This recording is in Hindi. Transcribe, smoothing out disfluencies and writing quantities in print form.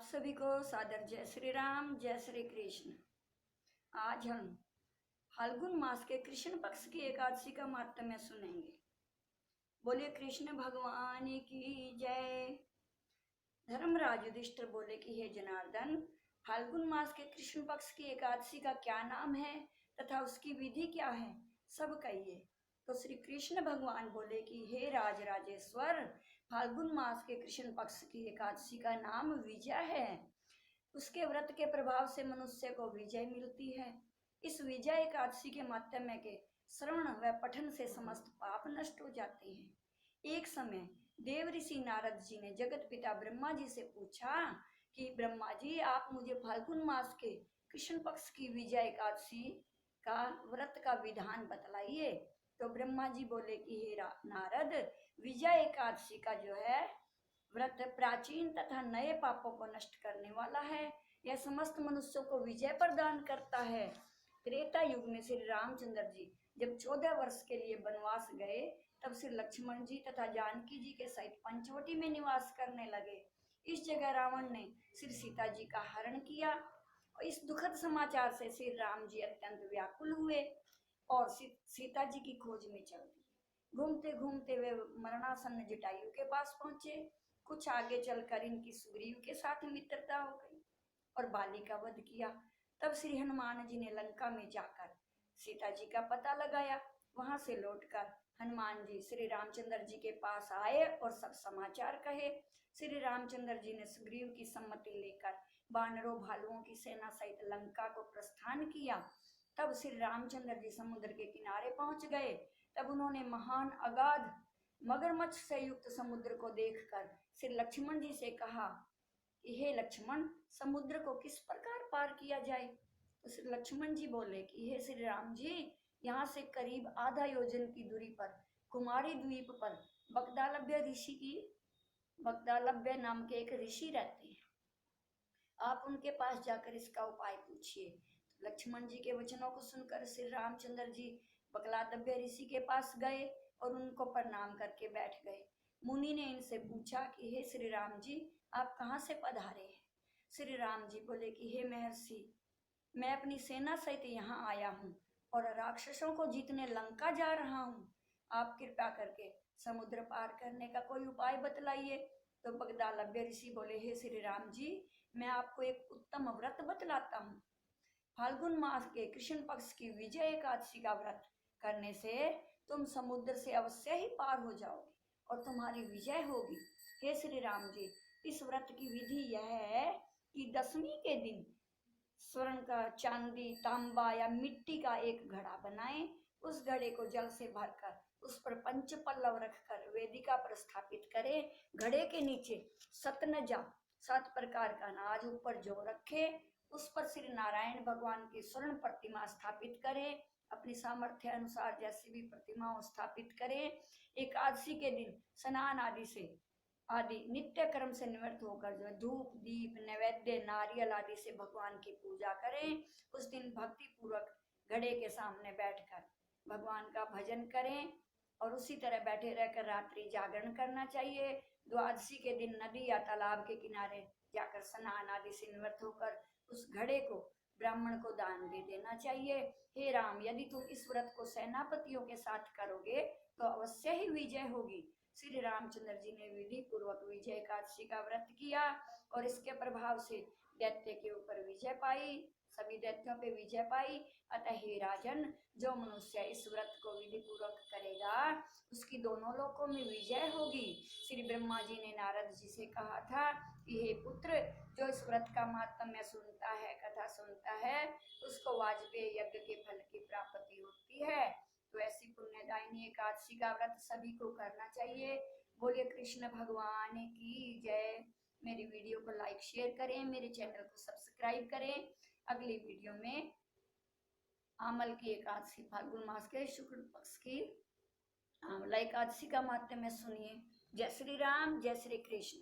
सभी को सादर जय श्री राम, जय श्री कृष्ण। आज हम फाल्गुन मास के कृष्ण पक्ष की एकादशी का महात्म्य सुनेंगे। बोले कृष्ण भगवान की जय। धर्मराज युधिष्ठिर बोले कि हे जनार्दन, फाल्गुन मास के कृष्ण पक्ष की एकादशी का क्या नाम है तथा उसकी विधि क्या है, सब कहिए। तो श्री कृष्ण भगवान बोले कि हे राज राजेश्वर, फाल्गुन मास के कृष्ण पक्ष की एकादशी का नाम विजय है। उसके व्रत के प्रभाव से मनुष्य को विजय मिलती है। इस विजय एकादशी के माध्यम के श्रवण व पठन से समस्त पाप नष्ट हो जाते हैं। एक समय देव ऋषि नारद जी ने जगत पिता ब्रह्मा जी से पूछा कि ब्रह्मा जी, आप मुझे फाल्गुन मास के कृष्ण पक्ष की विजय एकादशी का व्रत का विधान बतलाइए। तो ब्रह्मा जी बोले कि हे नारद, विजय एकादशी का जो है व्रत प्राचीन तथा नए पापों को नष्ट करने वाला है। यह समस्त मनुष्यों को विजय प्रदान करता है। त्रेता युग में श्री रामचंद्र जी जब 14 वर्ष के लिए वनवास गए, तब श्री लक्ष्मण जी तथा जानकी जी के सहित पंचवटी में निवास करने लगे। इस जगह रावण ने श्री सीता जी का हरण किया और इस दुखद समाचार से श्री राम जी अत्यंत व्याकुल हुए और सीता जी की खोज में चल दिए। घूमते घूमते वे मरणासन्न जटायु के पास पहुंचे। कुछ आगे चलकर इनकी सुग्रीव के साथ मित्रता हो गई और बाली का वध किया। तब श्री हनुमान जी ने लंका में जाकर सीता जी का पता लगाया। वहां से लौटकर हनुमान जी श्री रामचंद्र जी के पास आए और सब समाचार कहे। श्री रामचंद्र जी ने सुग्रीव की सम्मति लेकर वानरों भालुओं की सेना सहित लंका को प्रस्थान किया। तब श्री रामचंद्र जी समुद्र के किनारे पहुंच गए। तब उन्होंने महान अगाध मगरमच्छ से युक्त समुद्र को देखकर श्री लक्ष्मण जी से कहा कि हे लक्ष्मण, समुद्र को किस प्रकार पार किया जाए। तो श्री लक्ष्मण जी बोले कि हे श्री राम जी, यहाँ से करीब आधा योजन की दूरी पर कुमारी द्वीप पर बगदालभ्य नाम के एक ऋषि रहते हैं। आप उनके पास जाकर इसका उपाय पूछिए। लक्ष्मण जी के वचनों को सुनकर श्री रामचंद्र जी बगदालभ्य ऋषि के पास गए और उनको प्रणाम करके बैठ गए। मुनि ने इनसे पूछा कि हे श्री राम जी, आप कहाँ से पधारे हैं। श्री राम जी बोले कि हे महर्षि, मैं अपनी सेना सहित यहाँ आया हूँ और राक्षसों को जीतने लंका जा रहा हूँ। आप कृपा करके समुद्र पार करने का कोई उपाय बतलाइए। तो बगदालभ्य ऋषि बोले, हे श्री राम जी, मैं आपको एक उत्तम व्रत बतलाता हूँ। फाल्गुन मास के कृष्ण पक्ष की विजय एकादशी का व्रत करने से तुम समुद्र से अवश्य ही पार हो जाओगे और तुम्हारी विजय होगी। हे श्री राम जी, इस व्रत की विधि यह है कि दशमी के दिन स्वर्ण का, चांदी, तांबा या मिट्टी का एक घड़ा बनाएं। उस घड़े को जल से भरकर उस पर पंच पल्लव रखकर वेदिका पर स्थापित करें। घड़े के नीचे सतनजा 7 प्रकार का अनाज ऊपर जो रखे, उस पर श्री नारायण भगवान की स्वर्ण प्रतिमा स्थापित करें। अपनी सामर्थ्य अनुसार जैसी भी प्रतिमा स्थापित करें। एकादशी के दिन स्नान आदि नित्य कर्म से निवृत्त होकर जो धूप दीप नैवेद्य नारियल आदि से भगवान की पूजा करें। उस दिन भक्ति पूर्वक घड़े के सामने बैठकर भगवान का भजन करें और उसी तरह बैठे रहकर रात्रि जागरण करना चाहिए। द्वादशी के दिन नदी या तालाब के किनारे जाकर स्नान आदि से निवृत्त होकर उस घड़े को ब्राह्मण को दान दे देना चाहिए। हे राम, यदि तुम इस व्रत को सेनापतियों के साथ करोगे तो अवश्य ही विजय होगी। श्री रामचंद्र जी ने विधि पूर्वक विजय एकादशी का व्रत किया और इसके प्रभाव से दैत्य के ऊपर विजय पाई, सभी दैत्यों पे विजय पाई। अतः हे राजन, जो मनुष्य इस व्रत को विधि पूर्वक करेगा उसकी दोनों लोकों में विजय होगी। श्री ब्रह्मा जी ने नारद जी से कहा था कि हे पुत्र, जो इस व्रत का महात्म्य सुनता है, कथा सुनता है, उसको वाजपेयी यज्ञ के फल की प्राप्ति होती है। तो ऐसी पुण्यदायिनी एकादशी का व्रत सभी को करना चाहिए। बोलिए कृष्ण भगवान की जय। मेरी वीडियो को लाइक शेयर करें, मेरे चैनल को सब्सक्राइब करें। अगली वीडियो में आमल की एकादशी, फाल्गुन मास के शुक्ल पक्ष की आमला एकादशी का महात्म्य सुनिए। जय श्री राम, जय श्री कृष्ण।